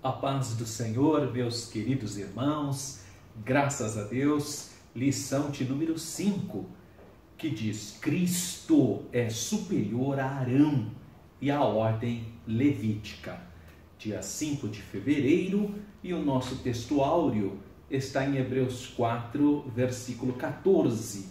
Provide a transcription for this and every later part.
A paz do Senhor, meus queridos irmãos, graças a Deus, lição de número 5, que diz: Cristo é superior a Arão e à ordem levítica. Dia 5 de fevereiro, e o nosso texto áureo está em Hebreus 4, versículo 14.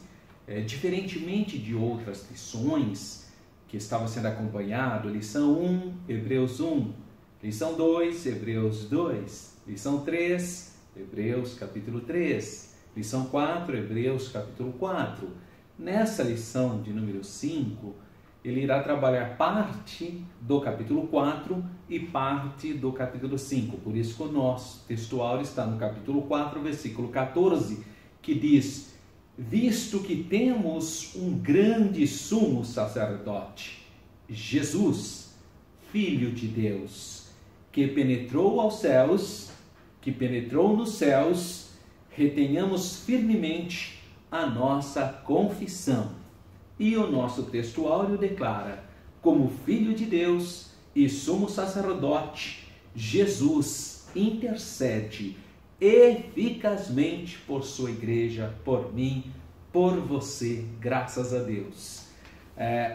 Diferentemente de outras lições que estava sendo acompanhado, lição 1, Hebreus 1, lição 2, Hebreus 2, lição 3, Hebreus capítulo 3, lição 4, Hebreus capítulo 4. Nessa lição de número 5, ele irá trabalhar parte do capítulo 4 e parte do capítulo 5. Por isso que o nosso textual está no capítulo 4, versículo 14, que diz: visto que temos um grande sumo sacerdote, Jesus, Filho de Deus, que penetrou aos céus, que penetrou nos céus, retenhamos firmemente a nossa confissão. E o nosso texto áureo declara: como Filho de Deus e sumo sacerdote, Jesus intercede eficazmente por sua igreja, por mim, por você, graças a Deus.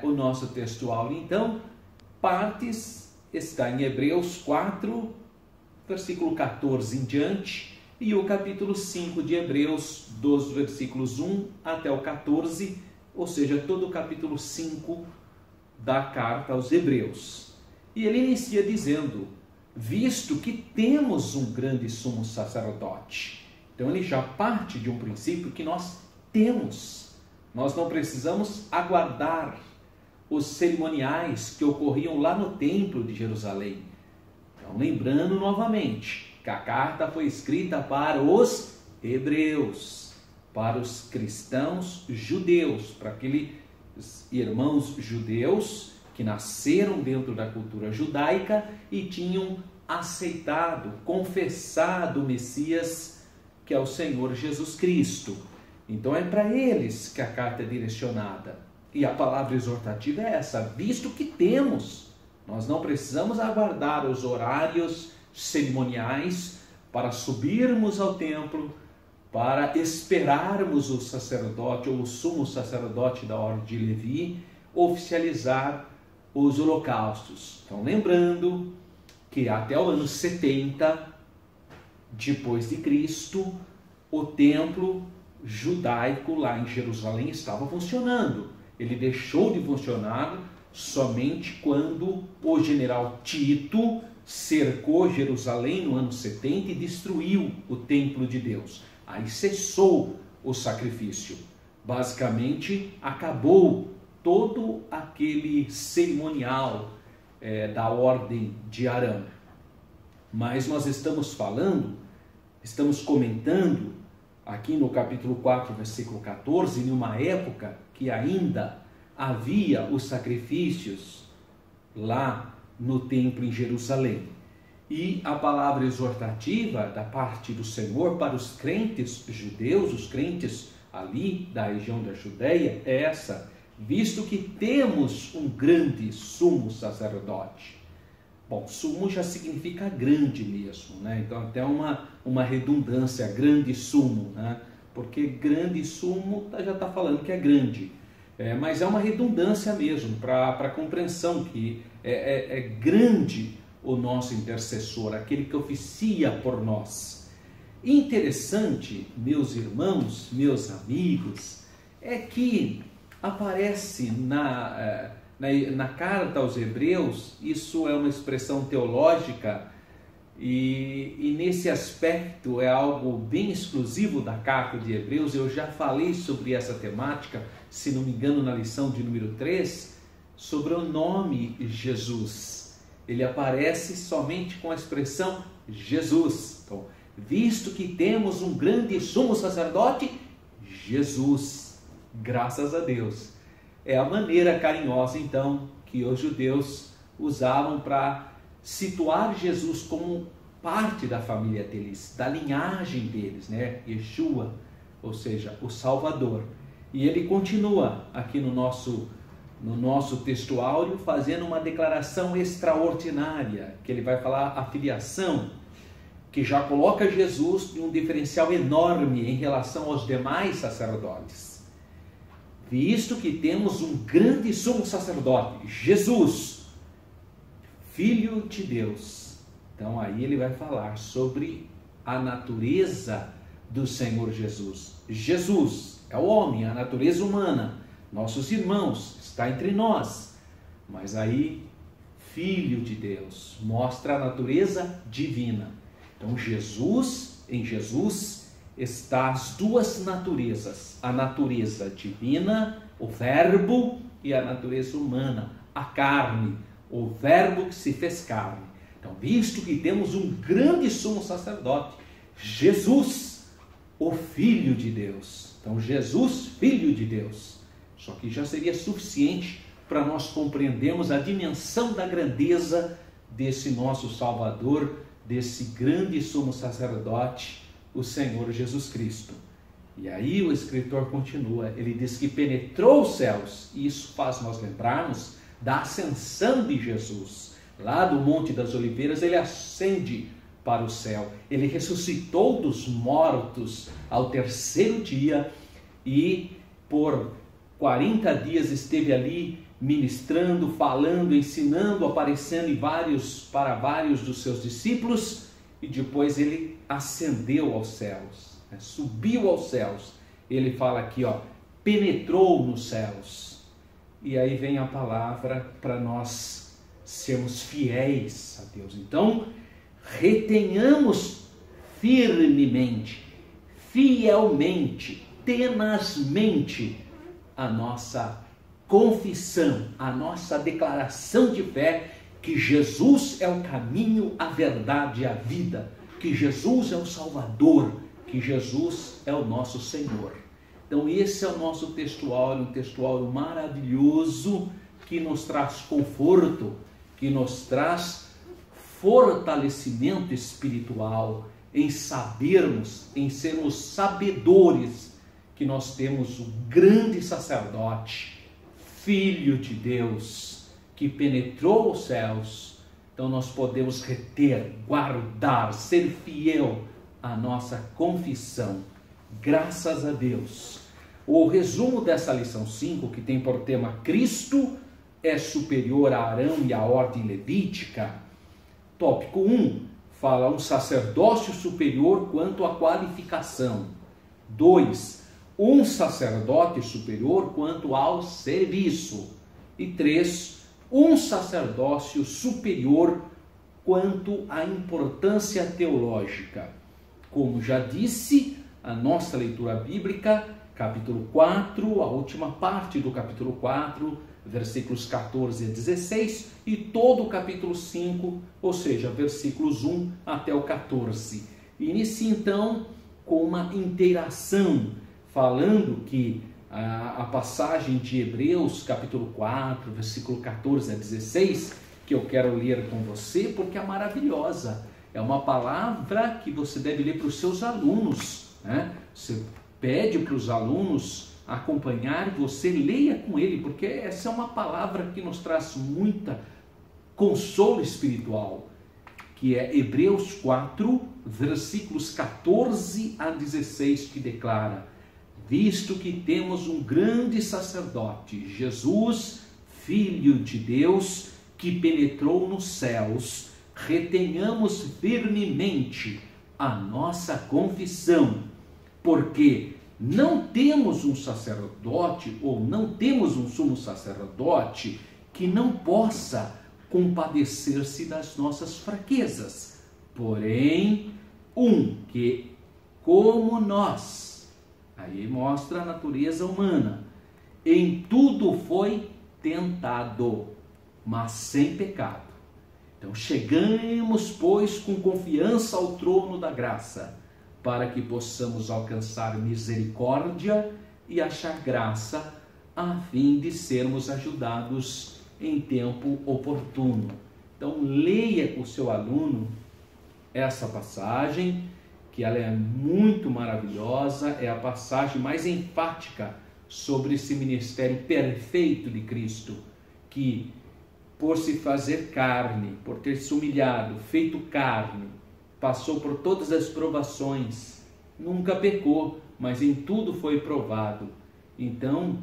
O nosso texto áureo, então, está em Hebreus 4, versículo 14 em diante, e o capítulo 5 de Hebreus, dos versículos 1 até o 14, ou seja, todo o capítulo 5 da carta aos Hebreus. E ele inicia dizendo: visto que temos um grande sumo sacerdote. Então ele já parte de um princípio que nós temos. Nós não precisamos aguardar os cerimoniais que ocorriam lá no templo de Jerusalém. Então, lembrando novamente que a carta foi escrita para os hebreus, para os cristãos judeus, para aqueles irmãos judeus que nasceram dentro da cultura judaica e tinham aceitado, confessado o Messias, que é o Senhor Jesus Cristo. Então é para eles que a carta é direcionada. E a palavra exortativa é essa: visto que temos, nós não precisamos aguardar os horários cerimoniais para subirmos ao templo, para esperarmos o sacerdote ou o sumo sacerdote da ordem de Levi oficializar os holocaustos. Então, lembrando que até o ano 70 depois de Cristo, o templo judaico lá em Jerusalém estava funcionando. Ele deixou de funcionar somente quando o general Tito cercou Jerusalém no ano 70 e destruiu o templo de Deus. Aí cessou o sacrifício. Basicamente, acabou todo aquele cerimonial da ordem de Arão. Mas nós estamos comentando aqui no capítulo 4, versículo 14, em uma época que ainda havia os sacrifícios lá no templo em Jerusalém. E a palavra exortativa da parte do Senhor para os crentes judeus, os crentes ali da região da Judéia, é essa: visto que temos um grande sumo sacerdote. Bom, sumo já significa grande mesmo, né? Então até uma redundância, grande sumo, né? Porque grande sumo já está falando que é grande. Mas é uma redundância mesmo para a compreensão que é grande o nosso intercessor, aquele que oficia por nós. Interessante, meus irmãos, meus amigos, é que aparece na carta aos Hebreus, isso é uma expressão teológica e nesse aspecto é algo bem exclusivo da carta de Hebreus. Eu já falei sobre essa temática, se não me engano, na lição de número 3, sobre o nome Jesus. Ele aparece somente com a expressão Jesus. Então, visto que temos um grande sumo sacerdote, Jesus, graças a Deus. É a maneira carinhosa, então, que os judeus usavam para situar Jesus como parte da família deles, da linhagem deles, né? Yeshua, ou seja, o Salvador. E ele continua aqui no nosso texto áureo fazendo uma declaração extraordinária, que ele vai falar a filiação que já coloca Jesus em um diferencial enorme em relação aos demais sacerdotes. Visto que temos um grande sumo sacerdote, Jesus, Filho de Deus. Então aí ele vai falar sobre a natureza do Senhor Jesus. Jesus é o homem, a natureza humana, nossos irmãos, está entre nós. Mas aí, Filho de Deus, mostra a natureza divina. Então em Jesus está as duas naturezas, a natureza divina, o verbo, e a natureza humana, a carne, o verbo que se fez carne. Então, visto que temos um grande sumo sacerdote, Jesus, o Filho de Deus. Então, Jesus, Filho de Deus. Só que já seria suficiente para nós compreendermos a dimensão da grandeza desse nosso Salvador, desse grande sumo sacerdote, o Senhor Jesus Cristo. E aí o escritor continua, ele diz que penetrou os céus, e isso faz nós lembrarmos da ascensão de Jesus. Lá do Monte das Oliveiras ele ascende para o céu, ele ressuscitou dos mortos ao terceiro dia e por 40 dias esteve ali ministrando, falando, ensinando, aparecendo para vários dos seus discípulos, e depois ele ascendeu aos céus, subiu aos céus. Ele fala aqui, penetrou nos céus. E aí vem a palavra para nós sermos fiéis a Deus. Então, retenhamos firmemente, fielmente, tenazmente a nossa confissão, a nossa declaração de fé que Jesus é o caminho, a verdade e a vida, que Jesus é o Salvador, que Jesus é o nosso Senhor. Então esse é o nosso textuário, um textuário maravilhoso que nos traz conforto, que nos traz fortalecimento espiritual em sabermos, em sermos sabedores que nós temos o grande sacerdote, Filho de Deus, que penetrou os céus. Então nós podemos reter, guardar, ser fiel à nossa confissão. Graças a Deus. O resumo dessa lição 5, que tem por tema Cristo é superior a Arão e à ordem levítica. Tópico 1, fala um sacerdócio superior quanto à qualificação. 2, um sacerdote superior quanto ao serviço. E 3, um sacerdócio superior quanto à importância teológica. Como já disse, a nossa leitura bíblica, capítulo 4, a última parte do capítulo 4, versículos 14 a 16, e todo o capítulo 5, ou seja, versículos 1 até o 14. Inicia então com uma interação, falando que a passagem de Hebreus, capítulo 4, versículo 14 a 16, que eu quero ler com você, porque é maravilhosa. É uma palavra que você deve ler para os seus alunos, né? Você pede para os alunos acompanhar, você leia com ele, porque essa é uma palavra que nos traz muita consolo espiritual, que é Hebreus 4, versículos 14 a 16, que declara: visto que temos um grande sacerdote, Jesus, Filho de Deus, que penetrou nos céus, retenhamos firmemente a nossa confissão, porque não temos um sacerdote, ou não temos um sumo sacerdote, que não possa compadecer-se das nossas fraquezas, porém, um que, como nós, aí mostra a natureza humana, em tudo foi tentado, mas sem pecado. Então chegamos, pois, com confiança ao trono da graça, para que possamos alcançar misericórdia e achar graça, a fim de sermos ajudados em tempo oportuno. Então leia com o seu aluno essa passagem, que ela é muito maravilhosa, é a passagem mais enfática sobre esse ministério perfeito de Cristo, que por se fazer carne, por ter se humilhado, feito carne, passou por todas as provações, nunca pecou, mas em tudo foi provado. Então,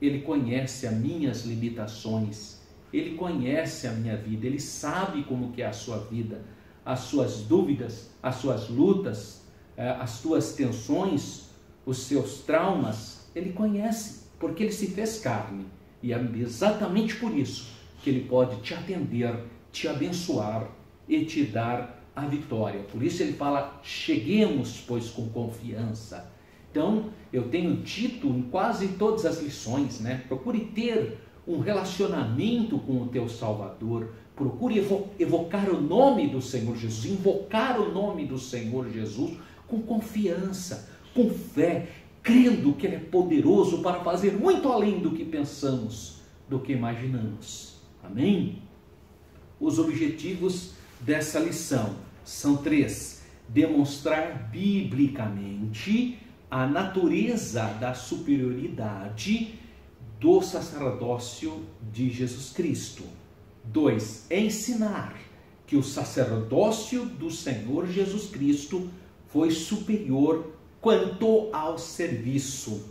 ele conhece as minhas limitações, ele conhece a minha vida, ele sabe como que é a sua vida, as suas dúvidas, as suas lutas, as suas tensões, os seus traumas, ele conhece, porque ele se fez carne. E é exatamente por isso que ele pode te atender, te abençoar e te dar a vitória. Por isso ele fala, cheguemos, pois, com confiança. Então, eu tenho dito em quase todas as lições, né? Procure ter um relacionamento com o teu Salvador. Procure evocar o nome do Senhor Jesus, invocar o nome do Senhor Jesus com confiança, com fé, crendo que Ele é poderoso para fazer muito além do que pensamos, do que imaginamos. Amém? Os objetivos dessa lição são 3. Demonstrar biblicamente a natureza da superioridade do sacerdócio de Jesus Cristo. 2. Ensinar que o sacerdócio do Senhor Jesus Cristo foi superior quanto ao serviço.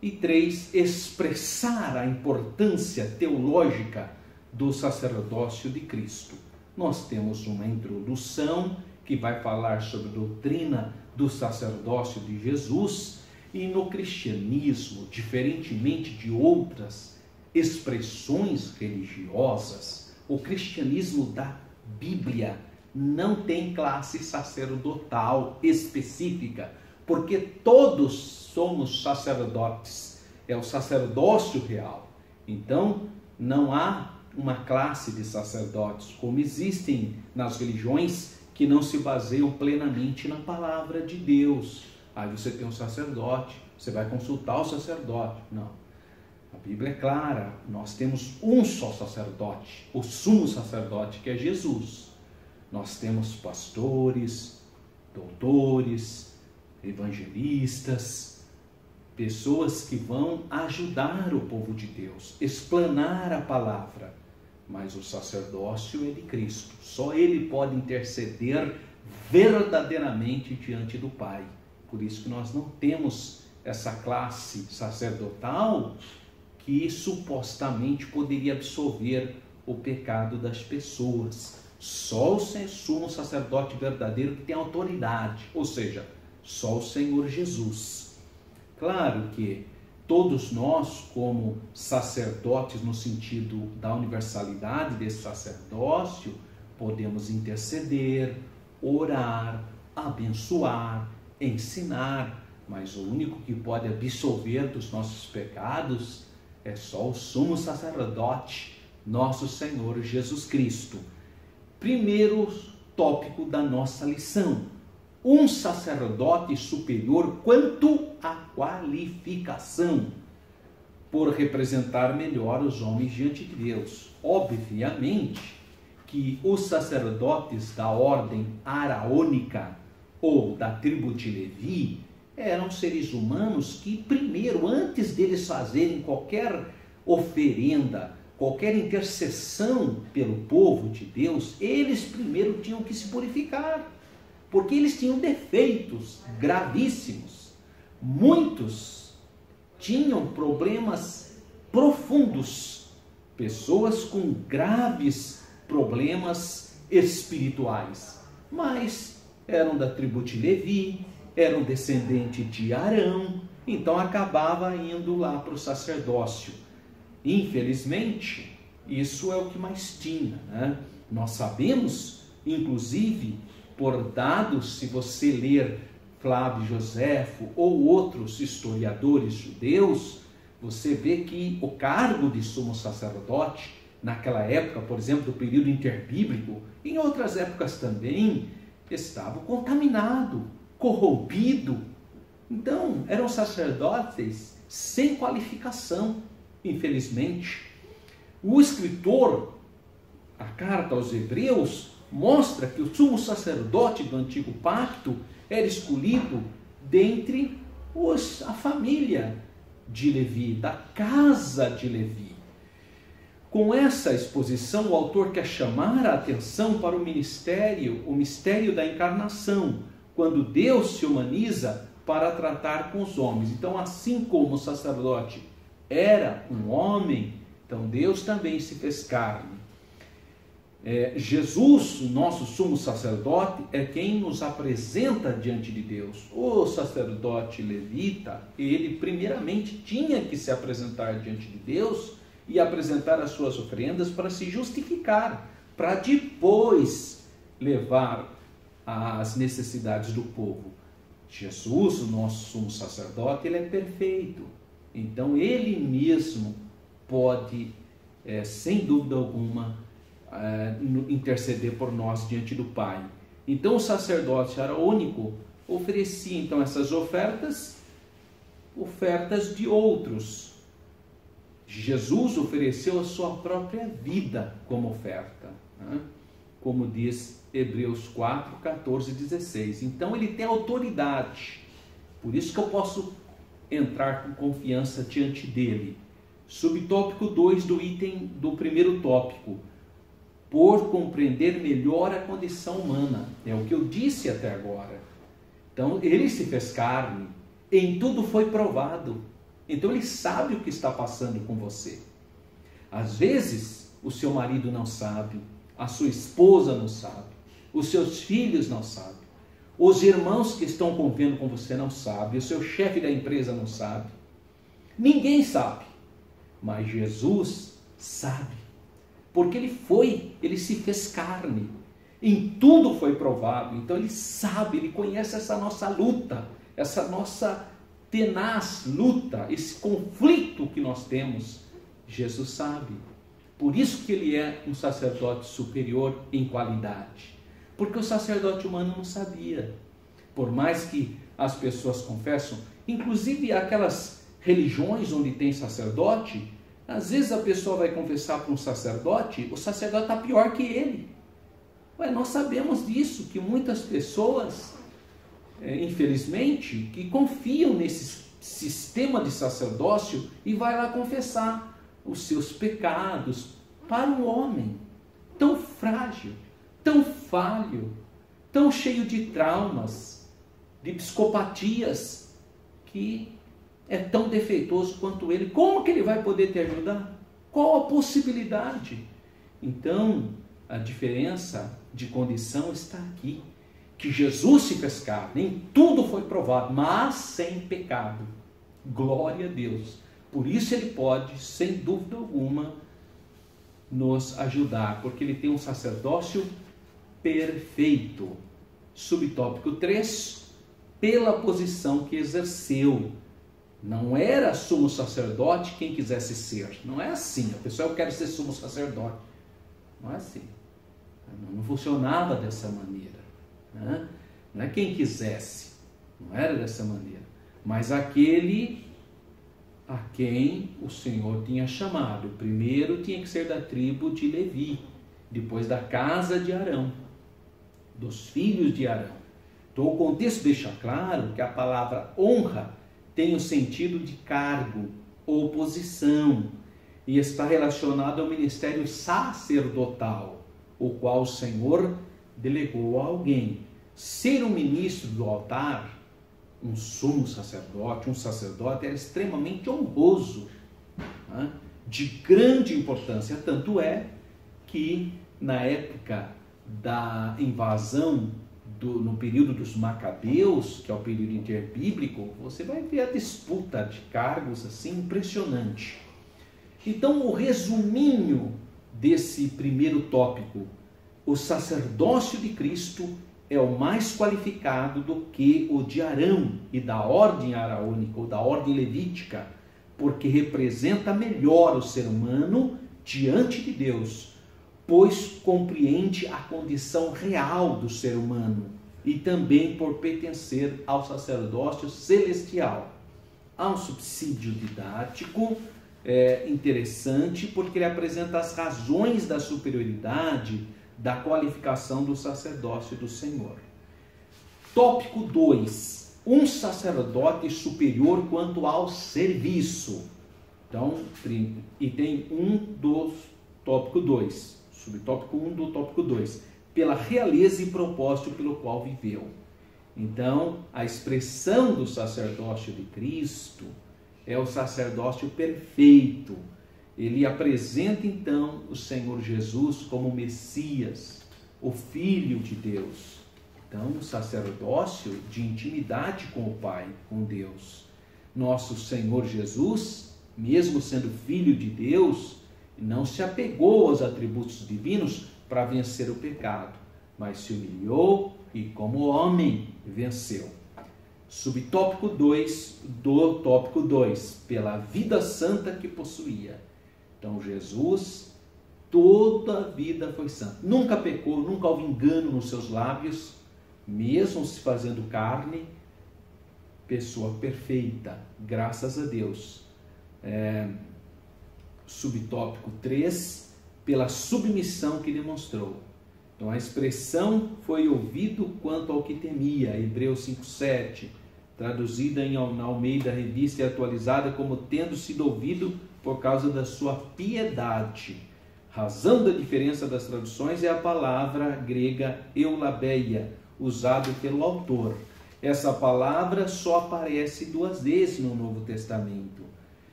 E 3. Expressar a importância teológica do sacerdócio de Cristo. Nós temos uma introdução que vai falar sobre a doutrina do sacerdócio de Jesus, e no cristianismo, diferentemente de outras expressões religiosas, o cristianismo da Bíblia não tem classe sacerdotal específica, porque todos somos sacerdotes, é o sacerdócio real. Então, não há uma classe de sacerdotes, como existem nas religiões que não se baseiam plenamente na palavra de Deus. Aí você tem um sacerdote, você vai consultar o sacerdote. Não. A Bíblia é clara, nós temos um só sacerdote, o sumo sacerdote, que é Jesus. Nós temos pastores, doutores, evangelistas, pessoas que vão ajudar o povo de Deus, explanar a palavra. Mas o sacerdócio é de Cristo. Só Ele pode interceder verdadeiramente diante do Pai. Por isso que nós não temos essa classe sacerdotal que supostamente poderia absolver o pecado das pessoas. Só o sumo sacerdote verdadeiro que tem autoridade, ou seja, só o Senhor Jesus. Claro que todos nós, como sacerdotes no sentido da universalidade desse sacerdócio, podemos interceder, orar, abençoar, ensinar, mas o único que pode absolver dos nossos pecados é só o sumo sacerdote, nosso Senhor Jesus Cristo. Primeiro tópico da nossa lição: um sacerdote superior quanto à qualificação, por representar melhor os homens diante de Deus. Obviamente que os sacerdotes da ordem araônica ou da tribo de Levi eram seres humanos que primeiro, antes deles fazerem qualquer oferenda, qualquer intercessão pelo povo de Deus, eles primeiro tinham que se purificar, porque eles tinham defeitos gravíssimos. Muitos tinham problemas profundos, pessoas com graves problemas espirituais, mas eram da tribo de Levi, eram descendentes de Arão, então acabava indo lá para o sacerdócio. Infelizmente, isso é o que mais tinha, né? Nós sabemos, inclusive, por dados, se você ler Flávio Joséfo ou outros historiadores judeus, você vê que o cargo de sumo sacerdote, naquela época, por exemplo, do período interbíblico, em outras épocas também, estava contaminado, corrompido. Então, eram sacerdotes sem qualificação, infelizmente. O escritor, a carta aos Hebreus, mostra que o sumo sacerdote do antigo pacto era escolhido dentre a família de Levi, da casa de Levi. Com essa exposição, o autor quer chamar a atenção para o mistério da encarnação, quando Deus se humaniza para tratar com os homens. Então, assim como o sacerdote era um homem, então Deus também se fez carne. Jesus, o nosso sumo sacerdote, é quem nos apresenta diante de Deus. O sacerdote levita, ele primeiramente tinha que se apresentar diante de Deus e apresentar as suas oferendas para se justificar, para depois levar as necessidades do povo. Jesus, o nosso sumo sacerdote, ele é perfeito. Então, ele mesmo pode, sem dúvida alguma, interceder por nós diante do Pai. Então, o sacerdote araônico oferecia então essas ofertas de outros. Jesus ofereceu a sua própria vida como oferta, né? Como diz Hebreus 4, 14 e 16. Então ele tem autoridade, por isso que eu posso entrar com confiança diante dele. Subtópico 2 do item do primeiro tópico: por compreender melhor a condição humana. É o que eu disse até agora. Então ele se fez carne, em tudo foi provado. Então ele sabe o que está passando com você. Às vezes o seu marido não sabe, a sua esposa não sabe, os seus filhos não sabem, os irmãos que estão convivendo com você não sabem, o seu chefe da empresa não sabe. Ninguém sabe, mas Jesus sabe, porque ele se fez carne, em tudo foi provado. Então ele sabe, ele conhece essa nossa luta, essa nossa tenaz luta, esse conflito que nós temos. Jesus sabe. Por isso que ele é um sacerdote superior em qualidade, porque o sacerdote humano não sabia. Por mais que as pessoas confessam, inclusive aquelas religiões onde tem sacerdote, às vezes a pessoa vai confessar para um sacerdote, o sacerdote está pior que ele. Nós sabemos disso, que muitas pessoas, infelizmente, que confiam nesse sistema de sacerdócio e vai lá confessar os seus pecados para um homem tão frágil, tão falho, tão cheio de traumas, de psicopatias, que é tão defeituoso quanto ele. Como que ele vai poder te ajudar? Qual a possibilidade? Então, a diferença de condição está aqui, que Jesus se fez carne, em tudo foi provado, mas sem pecado. Glória a Deus. Por isso ele pode, sem dúvida alguma, nos ajudar, porque ele tem um sacerdócio perfeito. Subtópico 3, pela posição que exerceu. Não era sumo sacerdote quem quisesse ser. Não é assim. A pessoa, eu quero ser sumo sacerdote. Não é assim. Não funcionava dessa maneira. Né? Não é quem quisesse. Não era dessa maneira. Mas aquele a quem o Senhor tinha chamado. Primeiro tinha que ser da tribo de Levi. Depois da casa de Arão. Dos filhos de Arão. Então o contexto deixa claro que a palavra honra tem o sentido de cargo ou posição e está relacionado ao ministério sacerdotal, o qual o Senhor delegou a alguém. Ser um ministro do altar, um sumo sacerdote, um sacerdote, era extremamente honroso, né? De grande importância. Tanto é que na época da invasão no período dos Macabeus, que é o período interbíblico, você vai ver a disputa de cargos assim impressionante. Então, o resuminho desse primeiro tópico: o sacerdócio de Cristo é o mais qualificado do que o de Arão e da ordem araônica ou da ordem levítica, porque representa melhor o ser humano diante de Deus, pois compreende a condição real do ser humano e também por pertencer ao sacerdócio celestial. Há um subsídio didático interessante, porque ele apresenta as razões da superioridade da qualificação do sacerdócio do Senhor. Tópico 2. Um sacerdote superior quanto ao serviço. Então, item 1 do tópico 2, subtópico 1 do tópico 2, pela realeza e propósito pelo qual viveu. Então, a expressão do sacerdócio de Cristo é o sacerdócio perfeito. Ele apresenta, então, o Senhor Jesus como Messias, o Filho de Deus. Então, um sacerdócio de intimidade com o Pai, com Deus. Nosso Senhor Jesus, mesmo sendo Filho de Deus, não se apegou aos atributos divinos para vencer o pecado, mas se humilhou e, como homem, venceu. Subtópico 2 do tópico 2, pela vida santa que possuía. Então, Jesus, toda a vida foi santa. Nunca pecou, nunca houve engano nos seus lábios, mesmo se fazendo carne, pessoa perfeita, graças a Deus. Subtópico 3, pela submissão que demonstrou. Então, a expressão foi ouvido quanto ao que temia, Hebreus 5,7, traduzida na Almeida Revista e atualizada como tendo sido ouvido por causa da sua piedade. Razão da diferença das traduções é a palavra grega eulabeia, usada pelo autor. Essa palavra só aparece 2 vezes no Novo Testamento.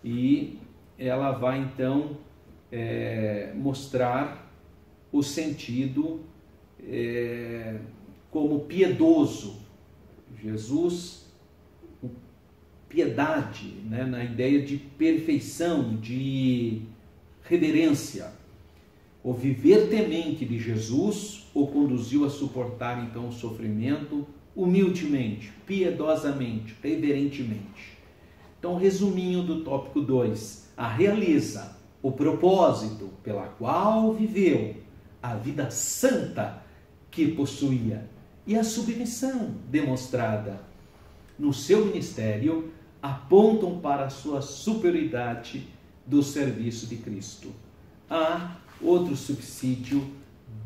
E ela vai, então, mostrar o sentido como piedoso. Jesus, piedade, né, na ideia de perfeição, de reverência. O viver temente de Jesus o conduziu a suportar, então, o sofrimento humildemente, piedosamente, reverentemente. Então, resuminho do tópico 2, a realeza, o propósito pela qual viveu, a vida santa que possuía e a submissão demonstrada no seu ministério apontam para a sua superioridade do serviço de Cristo. Há outro subsídio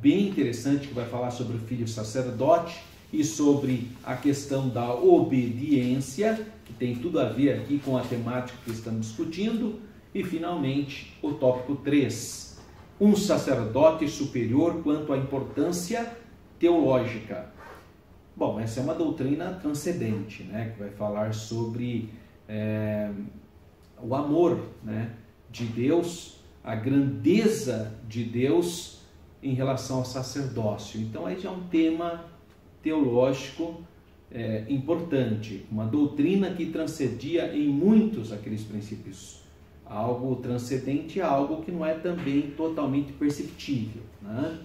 bem interessante que vai falar sobre o filho sacerdote e sobre a questão da obediência, que tem tudo a ver aqui com a temática que estamos discutindo. E, finalmente, o tópico 3, um sacerdote superior quanto à importância teológica. Bom, essa é uma doutrina transcendente, né, que vai falar sobre o amor, né, de Deus, a grandeza de Deus em relação ao sacerdócio. Então, aí já é um tema teológico importante, uma doutrina que transcendia em muitos aqueles princípios. Algo transcendente é algo que não é também totalmente perceptível, né?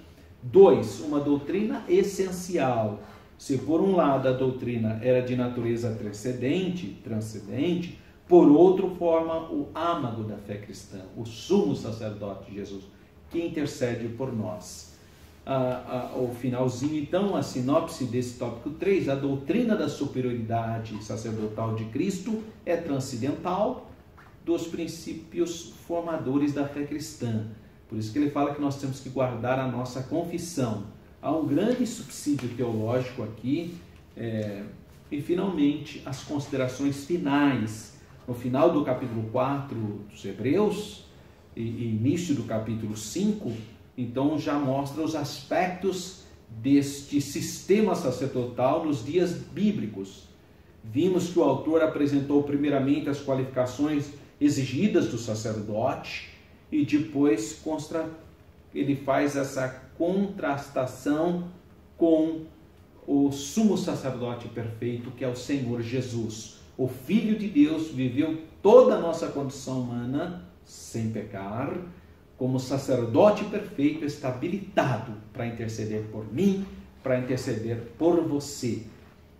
2, uma doutrina essencial. Se por um lado a doutrina era de natureza transcendente, por outro forma o âmago da fé cristã, o sumo sacerdote Jesus, que intercede por nós. O finalzinho, então, a sinopse desse tópico 3, a doutrina da superioridade sacerdotal de Cristo é transcendental dos princípios formadores da fé cristã. Por isso que ele fala que nós temos que guardar a nossa confissão. Há um grande subsídio teológico aqui. E, finalmente, as considerações finais. No final do capítulo 4 dos Hebreus e início do capítulo 5, então já mostra os aspectos deste sistema sacerdotal nos dias bíblicos. Vimos que o autor apresentou primeiramente as qualificações exigidas do sacerdote e depois ele faz essa contrastação com o sumo sacerdote perfeito, que é o Senhor Jesus. O Filho de Deus viveu toda a nossa condição humana sem pecar, como sacerdote perfeito, está habilitado para interceder por mim, para interceder por você.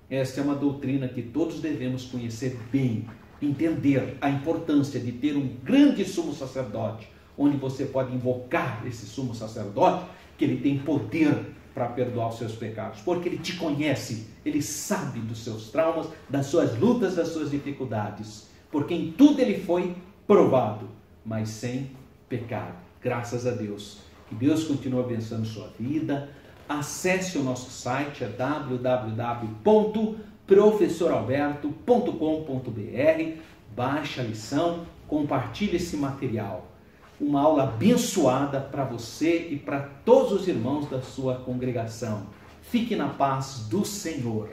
Esta é uma doutrina que todos devemos conhecer bem, entender a importância de ter um grande sumo sacerdote, onde você pode invocar esse sumo sacerdote, que ele tem poder para perdoar os seus pecados, porque ele te conhece, ele sabe dos seus traumas, das suas lutas, das suas dificuldades, porque em tudo ele foi provado, mas sem pecado. Graças a Deus. Que Deus continue abençoando sua vida. Acesse o nosso site, é www.professoralberto.com.br. Baixe a lição, compartilhe esse material. uma aula abençoada para você e para todos os irmãos da sua congregação. Fique na paz do Senhor.